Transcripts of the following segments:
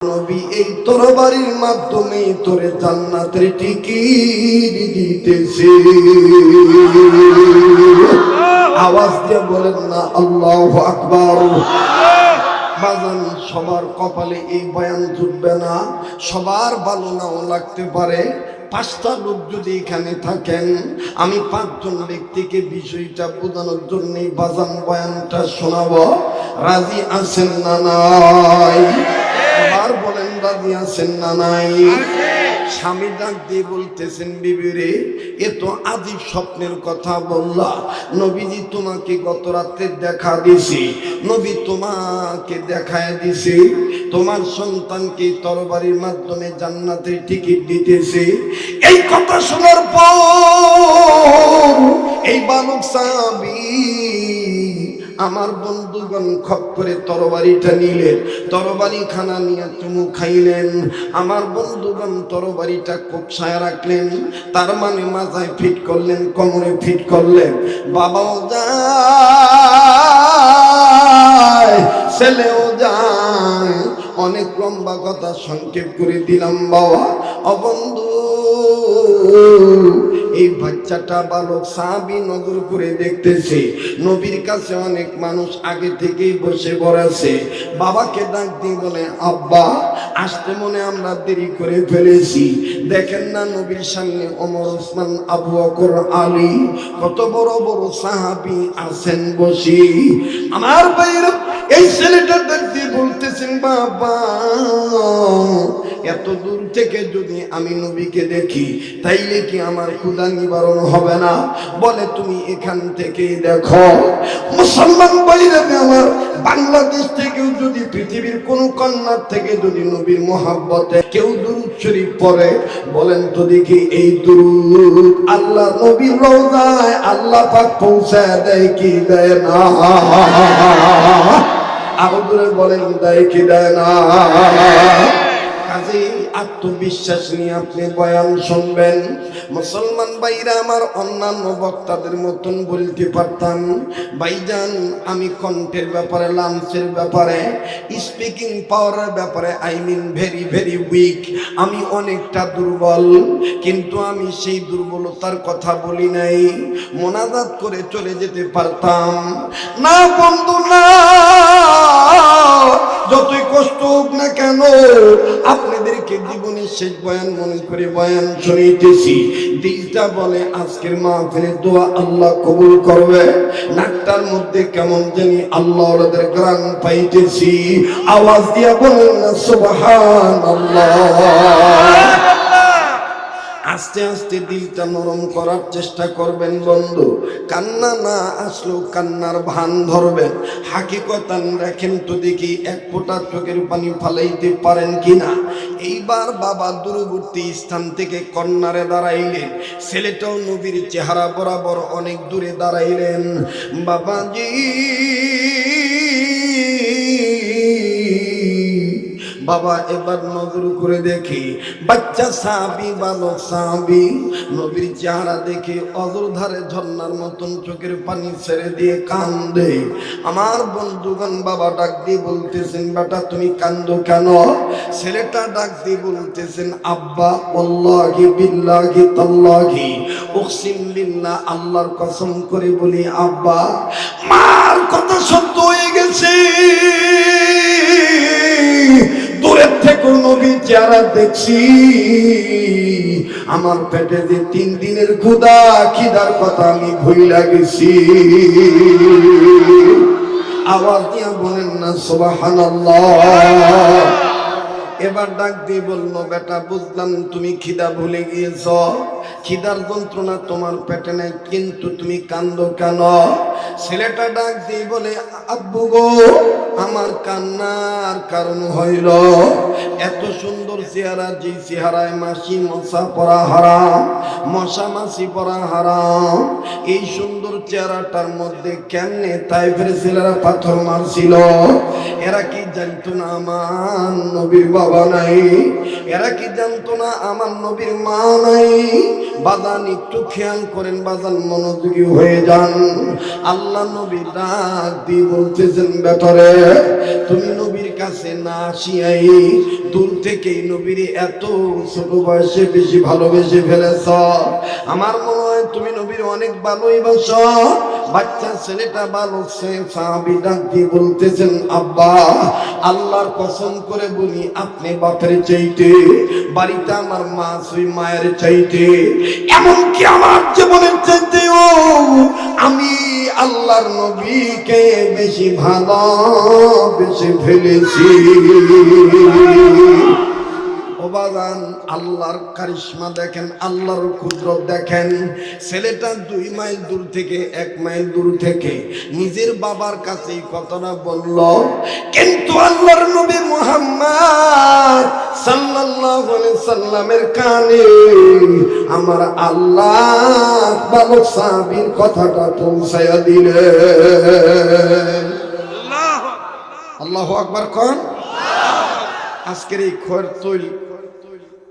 নবী এই তরবারির মাধ্যমে তোরে জান্নাতের টিকিট দিতেছে। আওয়াজ দিয়ে বলেন না আল্লাহু আকবার। বাজান, সবার কপালে এই বয়ান জুটবে না, সবার ভালো নাও লাগতে পারে। 5টা লোক যদি এখানে থাকেন, আমি 5জন ব্যক্তিকে বিষয়টা বোঝানোর জন্যই বাজান বয়ানটা শোনাবো। রাজি আছেন না নাই? আবার বলেন রাজি আছেন না নাই? স্বামী ডাক দিয়ে বলতেছেন, বিবি রে, এ তো আজীব স্বপ্নের কথা বললা। নবীজি তোমাকে গত রাতে দেখা দিছি, নবী তোমাকে দেখায় দিছি তোমার সন্তানকে তরবারির মাধ্যমে জান্নাতের টিকিট দিতেছে। এই কথা শোনার পর এই বালক সাহাবী আমার বন্ধুগণ খপ করে তরবারিটা নিলেন, তরবারি খানা নিয়ে চুমু খাইলেন। আমার বন্ধুগণ তরবারিটা কোপসায় রাখলেন, তার মানে মাথায় ফিট করলেন, কোমরে ফিট করলেন। বাবাও যায়, ছেলেও যায়। অনেক লম্বা কথা সংক্ষেপ করে দিলাম বাবা। অবন্ধু, এই বাচ্চাটা বালক সাহাবী নজর করে দেখতেছে, নবীর কাছে অনেক মানুষ আগে থেকেই বসে পড়েছে। বাবাকে ডাক দিয়ে বলে, আব্বা আসতে মনে আমরা দেরি করে ফেলেছি। দেখেন না নবীর সামনে ওমর, ওসমান, আবু বকর, আলী, কত বড় বড় সাহাবী আছেন বসি। আমার ভাইরা, এই ছেলেটা ডাক দিয়ে বলতেছেন, বাবা এত দূর থেকে যদি আমি নবীকে দেখি তাইলে কি আমার ক্ষুধা নিবারণ হবে না? বলে তুমি এখান থেকে দেখো। মুসলমান ভাইরা আমার, বাংলাদেশ থেকেও যদি পৃথিবীর কোন কন্যার থেকে যদি নবীর মহাব্বতে কেউ দুরূদ শরীফ পড়ে, বলেন তো দেখি এই দুরূদ আল্লাহ নবীর রওজায় আল্লাহ পাক পৌঁছায় দেয় কি দেয় না? আরো দূরে বলেন দেয় কি দেয় না? কাজেই আত্মবিশ্বাস নিয়ে আপনি বয়ান শুনবেন। মুসলমান ভাইরা আমার, অন্যান্য বক্তাদের মতন বলতে পারতাম, ভাইজান আমি কণ্ঠের ব্যাপারে, লাঞ্চের ব্যাপারে, স্পিকিং পাওয়ারের ব্যাপারে I mean very very weak, আমি অনেকটা দুর্বল। কিন্তু আমি সেই দুর্বলতার কথা বলি নাই, মোনাজাত করে চলে যেতে পারতাম। না বন্ধু না, যতই কষ্ট হোক না কেন, আপনাদেরকে জীবনের শেষ বয়ান মনে করে বয়ান শুনিতেছি। দিলটা বলে আজকের মাহফিলের দোয়া আল্লাহ কবুল করবে। নাকটার মধ্যে কেমন জানি আল্লাহ ওদের গ্রাণ পাইতেছি। আওয়াজ দিয়া বলেন না সুবহানাল্লাহ। আস্তে আস্তে দিলটা নরম করার চেষ্টা করবেন বন্ধু। কান্না না আসলেও কান্নার ভান ধরবেন। হাকিকতান দেখেন তো দেখি এক ফোঁটা চোখের পানি ফালাইতে পারেন কিনা। এইবার বাবা দূরবর্তী স্থান থেকে কন্যারে দাঁড়াইলেন, ছেলেটাও নবীর চেহারা বরাবর অনেক দূরে দাঁড়াইলেন। বাবাজি, বাবা এবার নজর করে দেখি বাচ্চা সাহাবী, বালক সাহাবী নবীর চেহারা দেখে অজর ধারে ঝর্ণার মতন চোখের পানি ছেড়ে দিয়ে কান্দে। আমার বন্ধুগণ বাবা ডাক দিয়ে বলতেছেন, বেটা তুমি কান্দো কেন? ছেলেটা ডাক দিয়ে বলতেছেন, আব্বা ওয়াল্লাহি বিল্লাহি তাল্লাহি উকসিম বিল্লাহ, আল্লাহর কসম করে বলি আব্বা, মার কথা সত্য হয়ে গেছে। দূরের থেকে নবীর চেহারা দেখছি, আমার পেটে যে 3 দিনের খিদার কথা আমি ভুইলা গেছি। আওয়াজ দিয়া বলেন না সুবহানাল্লাহ। এবার ডাক দিয়ে বলল, বেটা বুঝলাম তুমি খিদা ভুলে গিয়েছ, খিদার যন্ত্রণা তোমার পেটে নেই, কিন্তু তুমি কান্দো কেন? ছেলেটা ডাক দিয়ে বলে, আব্বু গো, আমার কান্নার কারণ হইল এত সুন্দর চেহারা, যে চেহারায় মাসি মশা পড়া হারাম, মশা মাসি পড়া হারাম, এই সুন্দর চেহারাটার মধ্যে কেমনে তাইফের ছেলেরা পাথর মারছিল? এরা কি জানতো না আমার নবীর বাবা নাই? এরা কি জানতো না আমার নবীর মা নাই? বাজান একটু খেয়াল করেন, বাজান মনোযোগী হয়ে যান। আল্লাহ নবী ডাক দিয়ে বলতেছেন, বেটারে তুমি নবীর কাছে না আসিয়াই দূর থেকেই নবীর এত ছোট বয়সে বেশি ভালোবেসে ফেলেছ। আমার মনে হয় তুমি নবীর অনেক ভালোই বাসো। বাচ্চা ছেলেটা ভালো। সাহাবী ডাক দিয়ে বলতেছেন, আব্বা আল্লাহর কসম করে বলি আপনি বাপের চাইতে বাড়িতে আমার মা সুই মায়ের চাইতে, এমনকি আমার জীবনের চাইতেও আমি আল্লাহর নবীকে বেশি ভালোবেসে ফেলেছি। ও বাজান, আল্লাহর কারিশমা দেখেন, আল্লাহর কুদরত দেখেন। ছেলেটা 2 মাইল দূর থেকে 1 মাইল দূর থেকে নিজের বাবার কাছেই কথাটা বলল, কিন্তু আল্লাহর নবী মুহাম্মদ সাল্লাল্লাহু আলাইহি সাল্লামের কানে আমার আল্লাহ বালক সাহাবীর কথাটা পৌঁছায়া দিলেন। আল্লাহু আকবার কোন। আজকের এই খয়রতৈল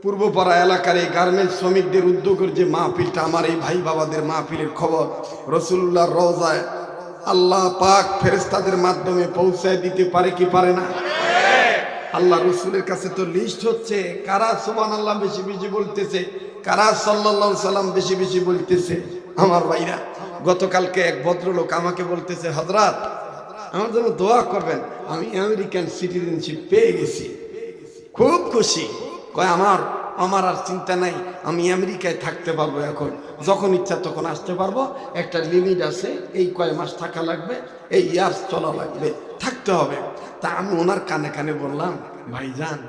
পূর্বপাড়া এলাকার এই গার্মেন্টস শ্রমিকদের উদ্যোগের যে মাহফিলটা, আমার এই ভাই বাবাদের মাহফিলের খবর রাসূলুল্লাহর রওজায় আল্লাহ পাক ফেরেশতাদের মাধ্যমে পৌঁছায় দিতে পারে কি পারে না? আল্লাহ রসুলের কাছে তো লিস্ট হচ্ছে, কারা সুবহানাল্লাহ বেশি বেশি বলতেছে, কারা সাল্লাল্লাহু আলাইহি সাল্লাম বেশি বেশি বলতেছে। আমার ভাইরা, গতকালকে এক ভদ্রলোক আমাকে বলতেছে, হযরত আমার জন্য দোয়া করবেন, আমি আমেরিকান সিটিজেনশিপ পেয়ে গেছি, খুব খুশি। কয় আমার আর চিন্তা নাই, আমি আমেরিকায় থাকতে পারবো, এখন যখন ইচ্ছা তখন আসতে পারবো, একটা লিমিট আছে, এই কয় মাস থাকা লাগবে, এই ইয়ার্স চলা লাগবে, থাকতে হবে। তা আমি ওনার কানে কানে বললাম, ভাইজান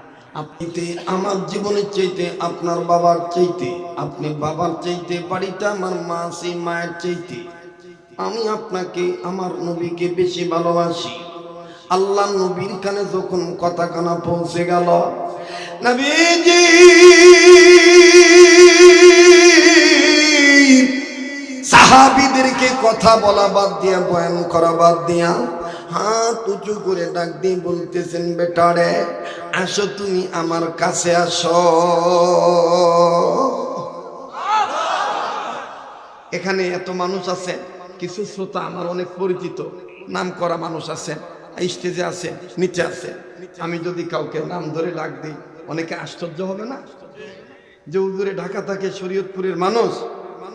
আপনিতে আমার জীবনের চাইতে আপনার বাবার চাইতে, আপনি বাবার চাইতে বাড়িতে আমার মা সেই মায়ের চাইতে আমি আপনাকে আমার নবীকে বেশি ভালোবাসি। আল্লাহ নবীর কানে যখন কথা কানা পৌঁছে গেল, নবীজি সাহাবীদেরকে কথা বলা বাদ দিয়া, বয়ান করা বাদ দিয়া হাত উঁচু করে ডাক দিয়ে বলতেছেন, বেটারে আসো, তুমি আমার কাছে আসো। এখানে এত মানুষ আছে, কিছু শ্রোতা আমার অনেক পরিচিত নাম করা মানুষ আছেন, স্টেজে আছেন, নিচে আছেন। আমি যদি কাউকে নাম ধরে ডাক দিই, অনেকে আশ্চর্য হবে না যে হুজুরে ঢাকা থাকে, শরীয়তপুরের মানুষ,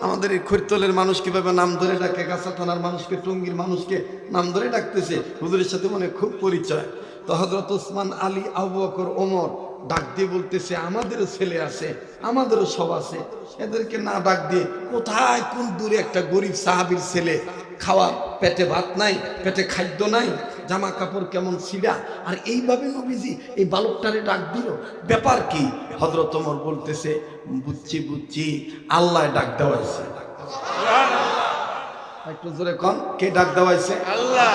আমাদের এই খৈরতলের মানুষ কিভাবে নাম ধরে ডাকে, গাছা থানার মানুষকে, টঙ্গীর মানুষকে নাম ধরে ডাকতেছে, হুজুরের সাথে মনে খুব পরিচয়। তো হযরত ওসমান, আলী, আবু বকর, ওমর ডাক দিয়ে বলতেছে, আমাদেরও ছেলে আছে, আমাদেরও সব আছে, এদেরকে না ডাক দিয়ে কোথায় কোন দূরে একটা গরিব সাহাবীর ছেলে, খাওয়া পেটে ভাত নাই, পেটে খাদ্য নাই, জামা কাপড় কেমন ছিঁড়া, আর এইভাবে নবীজি এই বালকটারে ডাক দিল, ব্যাপার কি? হযরত ওমর বলতেছে, বুঝছি বুঝছি, আল্লাহ ডাক দেওয়াইছে। একটু জোরে কোন, কে ডাক দেওয়াইছে? আল্লাহ।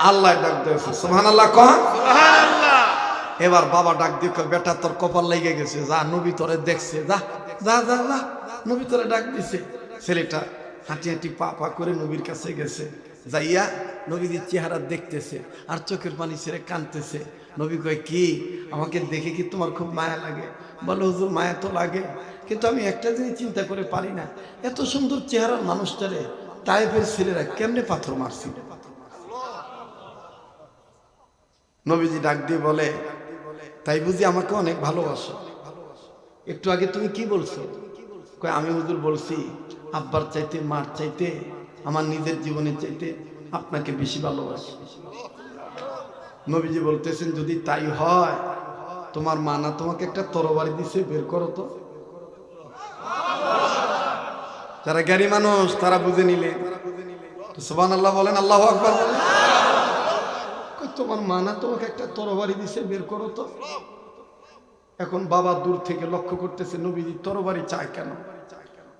আল্লাহ ডাক দেওয়াইছে, সুবহানাল্লাহ কোন। সুবহানাল্লাহ। এবার বাবা ডাক দিয়ে, বেটা তোর কপাল লেগে গেছে, যা নবী তোরে দেখছে, যা যা যা যা, নবী তোরে ডাক দিছে। ছেলেটা হাঁটি হাঁটি পা পা করে নবীর কাছে গেছে, যাইয়া নবীজির চেহারা দেখতেছে আর চোখের পানি ছেড়ে কাঁদতেছে। নবী কয়, কি আমাকে দেখে কি তোমার খুব মায়া লাগে? বলে, হুজুর মায়া তো লাগে, কিন্তু আমি একটা জিনিস চিন্তা করে পারি না, এত সুন্দর চেহারার মানুষটারে তায়েফের ছেলেরা কেমনে পাথর মারছিল। নবীজি ডাক দিয়ে বলে, তাই বুঝি আমাকে অনেক ভালোবাসো? একটু আগে তুমি কি বলছো? কয়, আমি হুজুর বলছি আব্বার চাইতে, মার চাইতে, আমার নিজের জীবনের চাইতে আপনাকে বেশি ভালোবাসি। নবীজি বলতেছেন, যদি তাই হয়, তোমার মা না তোমাকে একটা তরবারি দিছে, বের করো তো। যারা জ্ঞানী মানুষ তারা বুঝে নিলে সুবহানাল্লাহ বলেন, আল্লাহু আকবার বলেন। তোমার মা না তোমাকে একটা তরবারি দিছে, বের করো তো। এখন বাবা দূর থেকে লক্ষ্য করতেছে, নবীজি তরবারি চায় কেন?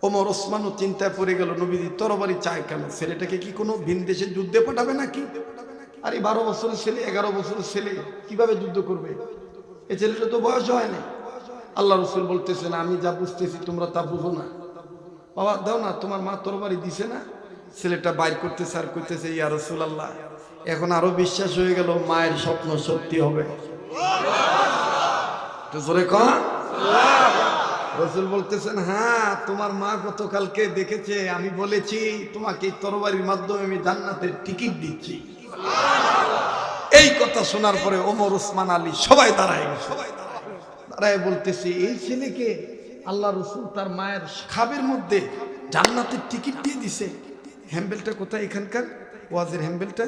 ওমর, ওসমানও চিন্তায় পড়ে গেল, নবীজি তরবারি চায় কেন? ছেলেটাকে কি কোনো ভিন দেশে যুদ্ধে পাঠাবে নাকি? আর এই 12 বছরের ছেলে, 11 বছরের ছেলে কিভাবে যুদ্ধ করবে? এই ছেলেটা তো বয়স হয় না। আল্লাহ রসুল বলতেছেন, আমি যা বুঝতেছি তোমরা তা বুঝো না। বাবা দাও না, তোমার মা তরবারি দিছে না। ছেলেটা বাইর করতেছে আর কইতেছে, ইয়া রাসূলুল্লাহ, এখন আরো বিশ্বাস হয়ে গেল মায়ের স্বপ্ন সত্যি হবে। তো জোরে কর। রাসূল বলতেছেন, হ্যাঁ তোমার মা গতকালকে দেখেছে, আমি বলেছি তোমাকে এই তরবারির মাধ্যমে আমি জান্নাতের টিকিট দিচ্ছি। এই কথা শোনার পরে ওমর, ওসমান, আলী সবাই দাঁড়ায় গেছে। দাঁড়ায় বলতেছি, এই ছেলেকে আল্লাহ রাসূল তার মায়ের খাবের মধ্যে জান্নাতের টিকিট দিয়ে দিছে। হ্যাম্বেলটা কোথায় এখানকার ওয়াজের হ্যাম্বেলটা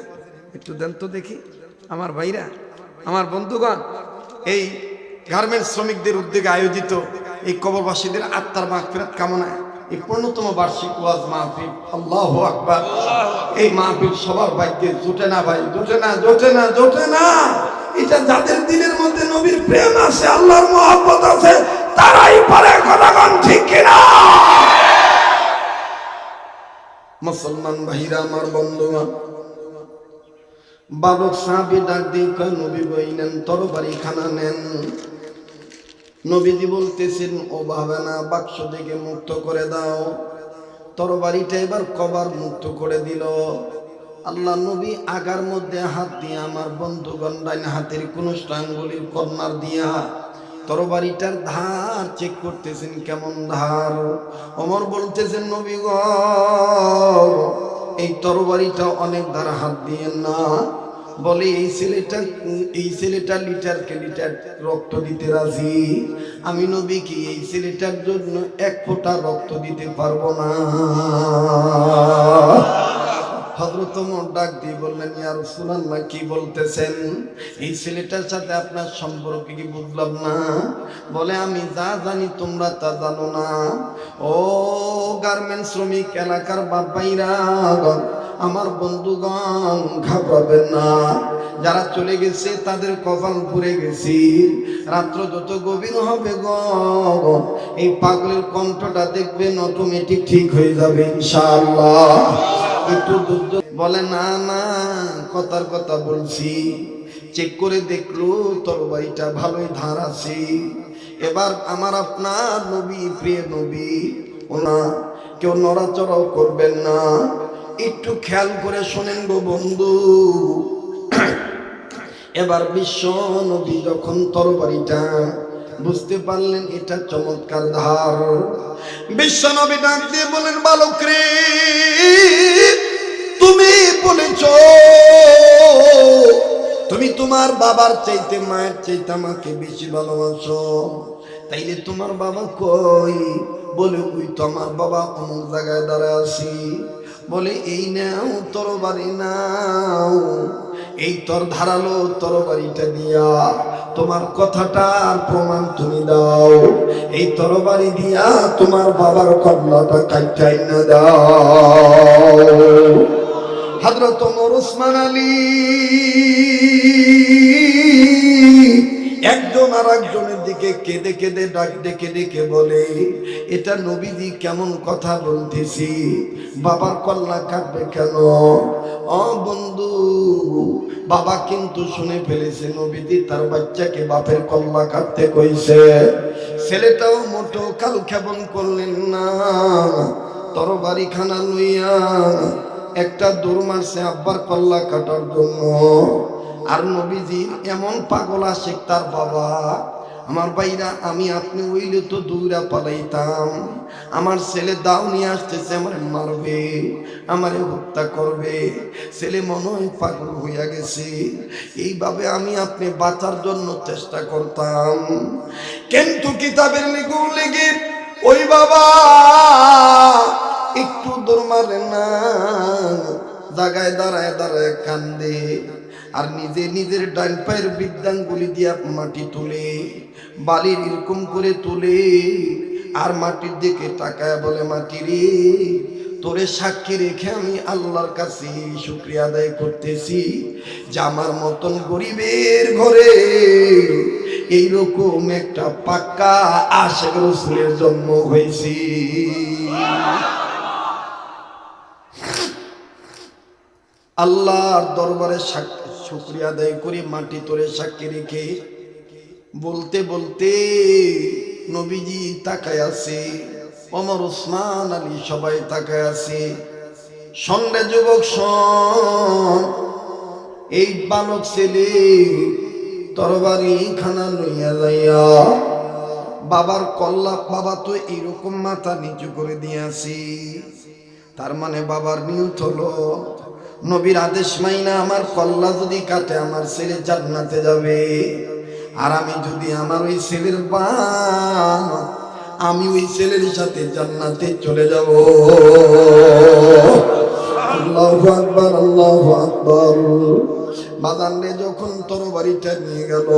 একটু দেন তো দেখি। আমার ভাইরা, আমার বন্ধুগণ, এই গার্মেন্টস শ্রমিকদের উদ্যোগে আয়োজিত এই কবরবাসীদের আত্মার মাগফিরাত কামনায় এই ১৫তম বার্ষিক ওয়াজ মাহফিল, আল্লাহু আকবার। এই মাহফিল সবার ভাগ্যে জোটে না ভাই, জোটে না, জোটে না, জোটে না। এটা যাদের দিলের মধ্যে নবীর প্রেম আছে, আল্লাহর মহব্বত আছে, তারাই পারে। কথাগণ ঠিক কিনা? মুসলমান ভাইরা, আমার বন্ধুগণ, বালক সাহাবী ডাক দিয়ে কয়, নবী বইলেন তরবারি খানা নেন। নবীজি বলতেছেন, ও ভাবে না, বাক্স থেকে মুক্ত করে দাও। তরবারিটা এবার কবার মুক্ত করে দিল। আল্লাহ নবী আগার মধ্যে হাত দিয়ে, আমার বন্ধুগণ ডাইন হাতের কোন আঙ্গুলির কর্নার দিয়া তরবারিটার ধার চেক করতেছেন, কেমন ধার। ওমর বলতেছেন, নবী গো, এই তরবারিটা অনেক ধার, হাত দিয়ে না। বলে, এই ছেলেটা লিটারকে লিটার রক্ত দিতে রাজি। আমি নবী কি এই ছেলেটার জন্য এক ফোঁটা রক্ত দিতে পারবো না? হযরত ওমর ডাক দিয়ে বললেন, ইয়া রাসূলুল্লাহ, কি বলতেছেন? এই ছেলেটার সাথে আপনার সম্পর্ক কি বুঝলাম না। বলে, আমি যা জানি তোমরা তা জানো না। ও গার্মেন্টস শ্রমিক এলাকার বাবাইরা, আমার বন্ধুগণ, ঘাবড়াবেন না। যারা চলে গেছে তাদের কপাল পুড়ে গেছি। রাত্র যত গভীর হবে গো, এই পাগলের কণ্ঠটা দেখবেন অটোমেটিক ঠিক হয়ে যাবে ইনশাআল্লাহ। একটু দুধ বলে, না না, কথার কথা বলছি। চেক করে দেখলো তরবারিটা ভালোই ধার আছে। এবার আমার আপনার নবী, প্রিয় নবী, ওনা কেউ নড়াচড়াও করবেন না। একটু খেয়াল করে শোনেন গো বন্ধু। এবার বিশ্ব নবী যখন তরবারিটা বুঝতে পারলেন এটা চমৎকার ধার, বিশ্ব নবী ডাক দিয়ে বলেন, বালক রে, তুমি বলেছ তুমি তোমার বাবার চাইতে, মায়ের চাইতে আমাকে বেশি ভালোবাসো। তাইলে তোমার বাবা কই? বলে, ওই তো আমার বাবা অমুক জায়গায় দাঁড়ায় আছি। বলে, এই নাও তরবারি, নাও এই তোর ধারালো তরবারিটা দিয়া তোমার কথাটার প্রমাণ তুমি দাও। এই তরবারি দিয়া তোমার বাবার কল্লাটা কাটাই না দাও। হযরত ওমর, ওসমান, আলী একজন আর একজনের দিকে কেঁদে কেঁদে ডাক ডেকে ডেকে বলে, এটা নবীজি কেমন কথা বলতেছি, বাবার কল্লা কাটবে কেন? ও বন্ধু, বাবা কিন্তু শুনে ফেলেছে নবীজি তার বাচ্চাকে বাপের কল্লা কাটতে কইছে। ছেলেটাও মোটো কাল ক্ষেপণ করলেন না, তরবারি খানা লইয়া একটা দৌড় মারছে আব্বার কল্লা কাটার জন্য। আর নবীজি এমন পাগল আশেক তার বাবা। আমার ভাইরা, আমি আপনি হইলে তো দৌড়া পালাইতাম। আমার ছেলে দাও নিয়ে আসতেছে, আমারে মারবে, আমারে হত্যা করবে। ছেলে মনে হয় পাগল হইয়া গেছে। এইভাবে আমি আপনি বাঁচার জন্য চেষ্টা করতাম। কিন্তু কিতাবের লেগে ওই বাবা একটু দৌড় মারে না, জায়গায় দাঁড়ায় দাঁড়ায় কান্দে। আর নিজে নিজের ডান পায়ের বৃদ্ধাঙ্গুলি দিয়া মাটি তুলে, বালির এরকম করে তুলে, আর মাটির দিকে তাকায় বলে, মাটি রে, তোরে সাক্ষী রেখে আমি আল্লাহর কাছে শুকরিয়া আদায় করতেছি যে আমার মতন গরিবের ঘরে এইরকম একটা পাক্কা আশেক রাসূলের জন্ম হয়েছে। আল্লাহর দরবারে শুকরিয়া আদায় করি, মাটি তোরে সাক্ষী রেখে বলতে বলতে নবীজি তাকায় আছে, ওমর, ওসমান, আলী সবাই তাকায় আছে। সন্ধ্যা যুবক শোন, এই বালক ছেলে তরবারি খানা লইয়া যাইয়া বাবার কল্লা, বাবা তো এইরকম মাথা নিচু করে দিয়েছি, তার মানে বাবার নিয়ত হলো নবীর আদেশ মাইনা আমার কল্লা যদি কাটে আমার ছেলে জান্নাতে যাবে, আর আমি যদি আমার ওই ছেলের বান, আমি ওই ছেলের সাথে জান্নাতে চলে যাব। আল্লাহু আকবার, আল্লাহু আকবার। বাজানরে যখন তরবারিটা নিয়ে গেল,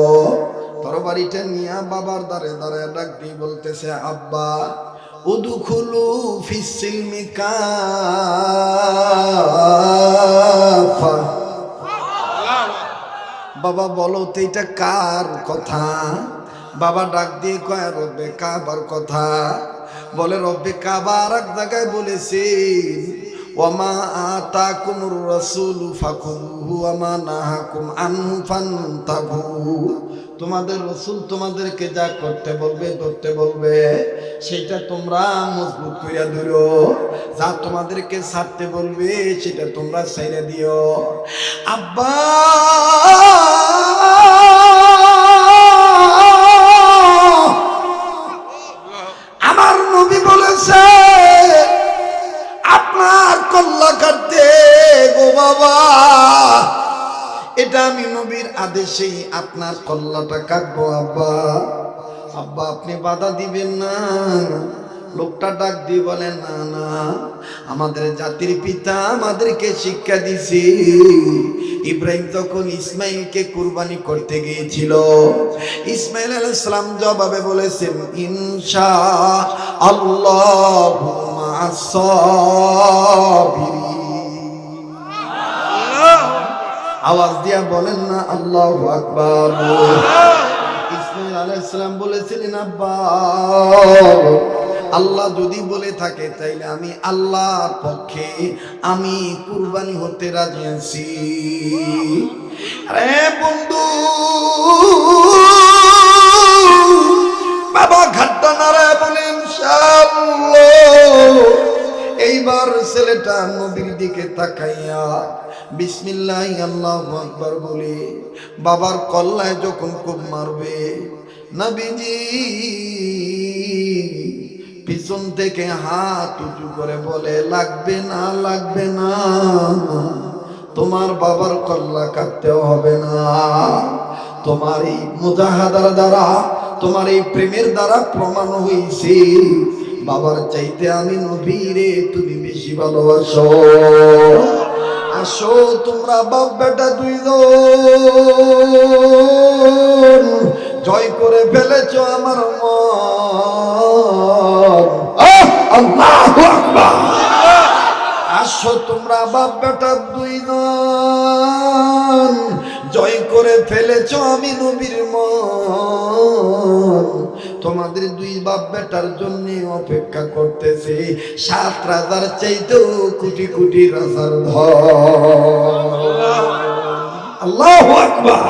তরবারিটা নিয়ে বাবার দ্বারে দ্বারে ডাক দিয়ে বলতেছে, আব্বা উদখুলু ফিস সিলমি কাফা। বাবা বলো তো এটা কার কথা? বাবা ডাক দিয়ে কয় রব্বে কাবার কথা। বলে রব্বে কাবা আর এক জায়গায় বলেছেন, ওয়ামা আতাকুমুর রাসূলু ফাকুলুহু ওয়ামা নাহাকুম আনহু ফান্তাহু। তোমাদের রাসূল তোমাদেরকে যা করতে বলবে, ধরতে বলবে, সেটা তোমরা মজবুত কইরা ধরো, যা তোমাদেরকে ছাড়তে বলবে সেটা তোমরা ছেড়ে দিও। আব্বা আমার নবী বলেছে আপনার কল্লা কাটতে গো বাবা, এটা আমি নবীর আদেশেই আপনার কল্লাটা কাটবো আব্বা। আব্বা আপনি বাধা দিবেন না? লোকটা ডাক দিয়ে বলে, না না, আমাদের জাতির পিতা আমাদেরকে শিক্ষা দিছে, ইব্রাহিম যখন ইসমাইলকে কুরবানি করতে গিয়েছিল, ইসমাইল আলাইহিস সালাম জবাবে বলেছেন, ইনশাআল্লাহু মা'আস সাবিরিন। আওয়াজ দিয়া বলেন না আল্লাহু আকবার। ইসমাইল আলাইহিস সালাম বলেছিলেন, আব্বা আল্লাহ যদি বলে থাকে তাইলে আমি আল্লাহর পক্ষে আমি কুরবানি হতে রাজি আছি। আরে বন্ধু, বাবা ঘাটটা নাড়ায় বলে, ইনশাআল্লাহ। এইবার ছেলেটা নবীর দিকে তাকাইয়া বিসমিল্লাহ আল্লাহু আকবার বলে বাবার কল্লায় যখন কোপ মারবে, নবীজি পিছন থেকে হাত উঁচু করে বলে, লাগবে না, লাগবে না, তোমার বাবার কল্লা কাটতে হবে না। তোমার এই মুজাহাদার দ্বারা, তোমার এই প্রেমের দ্বারা প্রমাণ হইছে বাবার চাইতে আমি নবীরে তুমি বেশি ভালোবাসো। আসো তোমরা বাপ বেটা দুইজন জয় করে ফেলেছো আমার মন। আল্লাহু আকবার। আসো তোমরা বাপ বেটা দুইজন জয় করে ফেলেছো আমি নবীর মন। তোমাদের দুই বাপ বেটার জন্য অপেক্ষা করতেছে 7 রাজার চাইতেও কোটি কোটি রাজার ধন। আল্লাহু আকবার।